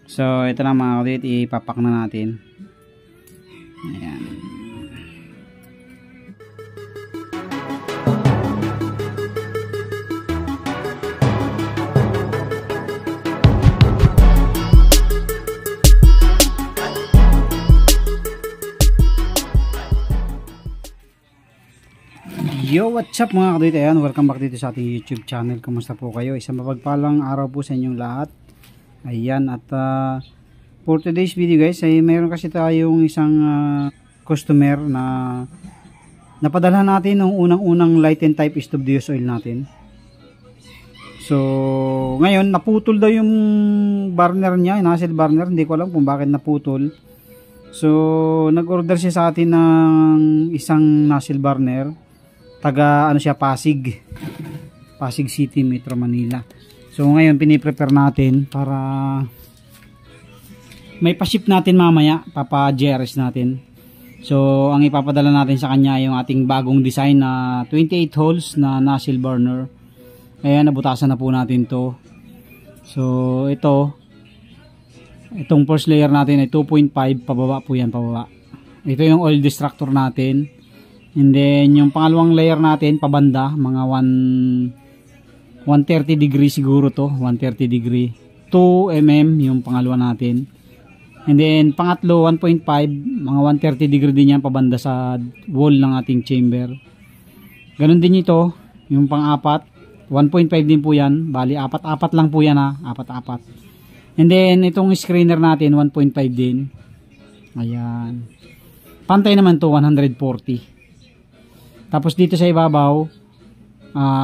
So ito na mga kadit, ipapak na natin. Ayan. Yo, what's up mga kadit? Ayan, welcome back dito sa ating YouTube channel. Kumusta po kayo? Isang mapagpalang araw po sa inyong lahat. Ayan, at for today's video guys, ay mayroon kasi tayong isang customer na napadala natin ng unang-unang light and type stove Dios oil natin. So, ngayon naputol daw yung burner niya, nozzle burner. Hindi ko alam kung bakit naputol. So, nag-order siya sa atin ng isang nozzle burner. Taga ano siya, Pasig City, Metro Manila. So ngayon piniprepare natin para may pa-ship natin mamaya, papa-GRS natin. So ang ipapadala natin sa kanya yung ating bagong design na 28 holes na nozzle burner. Ayan, nabutasan na po natin to. So itong first layer natin ay 2.5, pababa po yan, pababa. Ito yung oil distractor natin. And then yung pangalawang layer natin pabanda, mga 130 degree siguro to, 130 degree. 2 mm yung pangalawa natin. And then pangatlo 1.5, mga 130 degree din yan pabanda sa wall ng ating chamber. Ganun din ito, yung pang-apat 1.5 din po yan. Bali apat-apat lang po yan ha, apat-apat. And then itong screener natin 1.5 din. Ayan. Pantay naman to 140. Tapos dito sa ibabaw,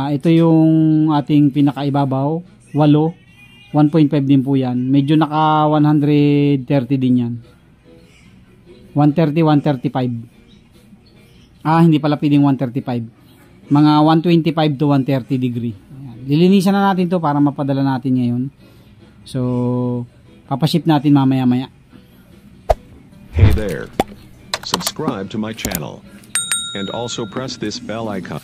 ito yung ating pinakaibabaw, 8, 1.5 din po yan. Medyo naka 130 din yan. 130, 135. Hindi pala pwedeng 135. Mga 125 to 130 degree. Ayan. Lilinisan na natin to para mapadala natin ngayon. So, papaship natin mamaya-maya. Hey there. Subscribe to my channel. And also press this bell icon.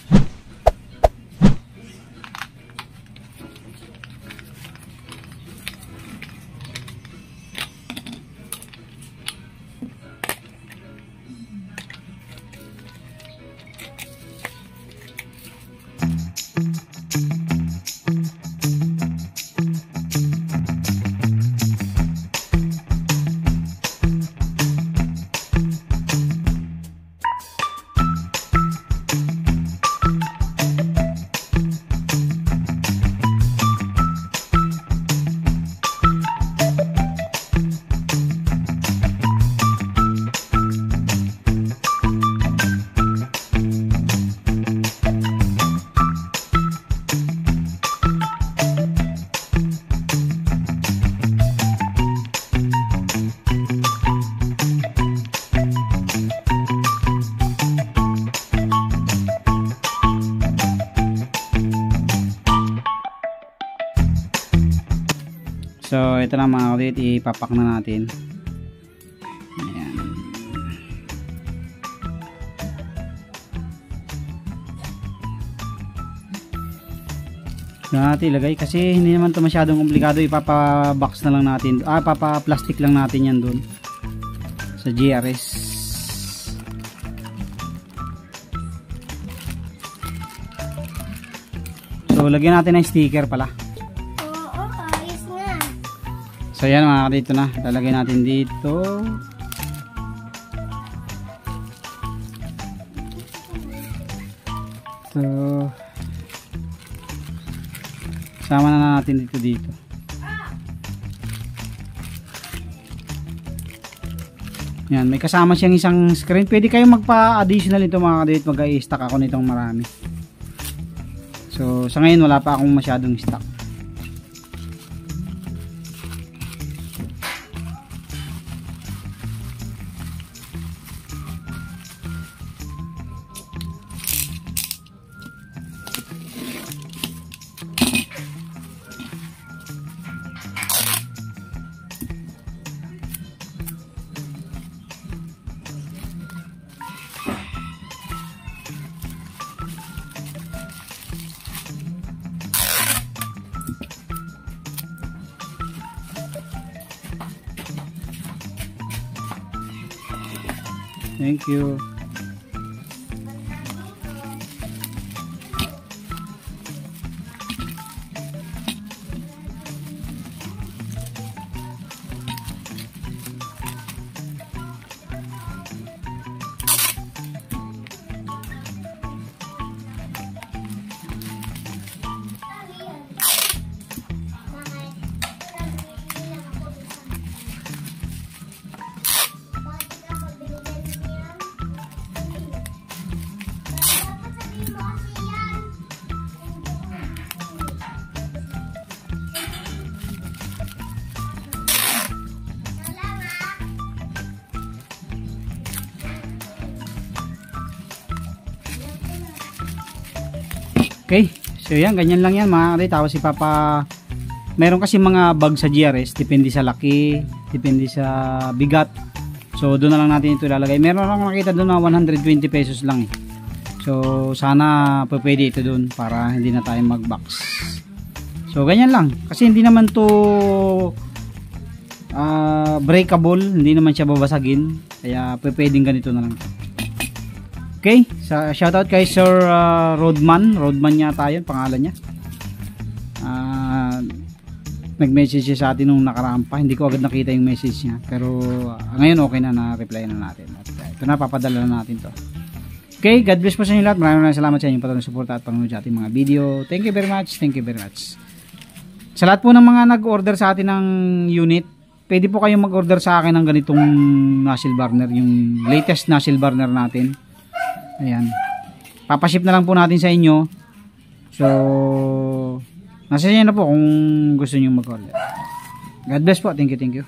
So ito na mga kadit, ipapak na natin. Ayan. Natin ilagay kasi hindi naman ito masyadong komplikado. Ipapa-box na lang natin, papa-plastic lang natin yan dun sa GRS. So lagyan natin ng sticker pala. So yan mga kadito na, lalagay natin dito. So sama na natin dito. Yan, may kasama siyang isang screen. Pwede kayong magpa-additional ito mga kadito, mag-i-stock ako nitong marami. So sa ngayon wala pa akong masyadong stock. Thank you. Okay, so yan, ganyan lang yan mga kadit. Tapos si Papa, meron kasi mga bag sa GRS, depende sa laki, depende sa bigat. So doon na lang natin ito ilalagay. Meron akong nakita doon na 120 pesos lang eh. So sana pwede ito doon para hindi na tayo mag-box. So ganyan lang, kasi hindi naman to breakable, hindi naman siya babasagin. Kaya pwedeng ganito na lang. Okay, shoutout kay Sir Rodman yata yun, pangalan niya. Nag-message siya sa atin nung nakaraan pa, hindi ko agad nakita yung message niya, pero ngayon okay na-reply na natin. At ito na, papadala na natin to. Okay, God bless po sa inyo lahat. Maraming salamat sa inyong patuloy suporta at panonood sa ating mga video. Thank you very much, thank you very much. Sa lahat po ng mga nag-order sa atin ng unit, pwede po kayong mag-order sa akin ng ganitong nozzle burner, yung latest nozzle burner natin. Ayan. Papaship na lang po natin sa inyo. So, nasa inyo na po kung gusto niyo mag-order. God bless po. Thank you, thank you.